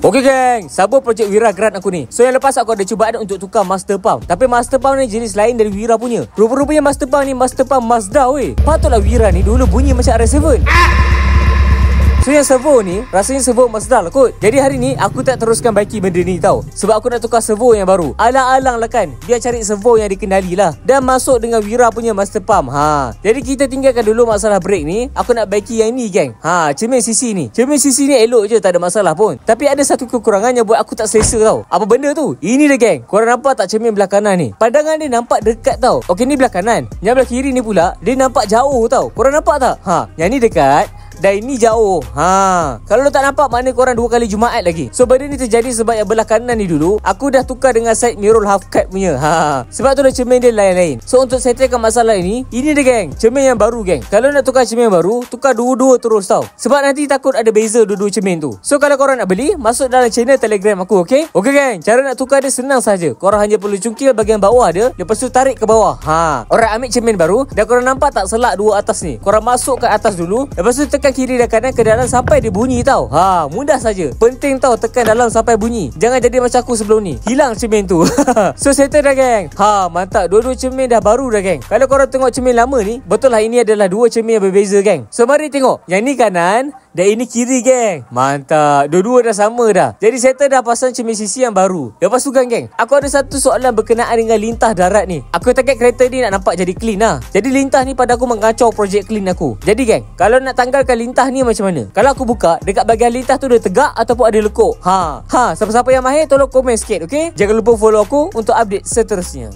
Okey geng, sabar projek Wira Grant aku ni. So yang lepas aku ada cubaan untuk tukar master pump. Tapi master pump ni jenis lain dari Wira punya. Rupa-rupanya master pump ni master pump Mazda weh. Patutlah Wira ni dulu bunyi macam RS7. So yang servo ni rasanya servo Mazda lah kot. Jadi hari ni aku tak teruskan baiki benda ni tau. Sebab aku nak tukar servo yang baru. Alang-alang lah kan, biar cari servo yang dikenali lah. Dan masuk dengan Wira punya master pump. Jadi kita tinggalkan dulu masalah brake ni. Aku nak baiki yang ni geng. Cermin CC ni. Cermin CC ni elok je, tak ada masalah pun. Tapi ada satu kekurangan yang buat aku tak selesa tau. Apa benda tu? Ini dia geng. Korang nampak tak cermin belah kanan ni? Pandangan dia nampak dekat tau. Okey, ni belah kanan. Yang belah kiri ni pula dia nampak jauh tau. Korang nampak tak? Yang ni dekat dan ini jauh. Kalau tak nampak, makna korang 2 kali Jumaat lagi. So benda ni terjadi sebab yang belah kanan ni dulu aku dah tukar dengan side mirror half cut punya. Sebab tu dah cermin dia lain-lain. So untuk settlekan masalah ini dia geng, cermin yang baru geng. Kalau nak tukar cermin baru, tukar dua-dua terus tau. Sebab nanti takut ada beza dua-dua cermin tu. So kalau korang nak beli, masuk dalam channel Telegram aku, okey? Okey geng, cara nak tukar dia senang saja. Korang hanya perlu cungkil bahagian bawah dia, lepas tu tarik ke bawah. Orang ambil cermin baru dan korang nampak tak selak dua atas ni? Korang masuk ke atas dulu, lepas tu tekan kiri dan kanan ke dalam sampai dia bunyi tau. Mudah saja. Penting tau tekan dalam sampai bunyi. Jangan jadi macam aku sebelum ni, hilang cermin tu. So settle dah geng. Mantap, dua-dua cermin dah baru dah geng. Kalau korang tengok cermin lama ni, betul lah ini adalah dua cermin yang berbeza geng. So mari tengok, yang ni kanan dan ini kiri geng. Mantap, dua-dua dah sama dah. Jadi settle dah pasang cermin CC yang baru. Lepas tu geng, aku ada satu soalan berkenaan dengan lintah darat ni. Aku target kereta ni nak nampak jadi clean lah. Jadi lintah ni pada aku mengacau projek clean aku. Jadi geng, kalau nak tanggalkan lintah ni macam mana? Kalau aku buka, dekat bahagian lintah tu dia tegak ataupun ada lekuk. Siapa-siapa yang mahir tolong komen sikit, okey? Jangan lupa follow aku untuk update seterusnya.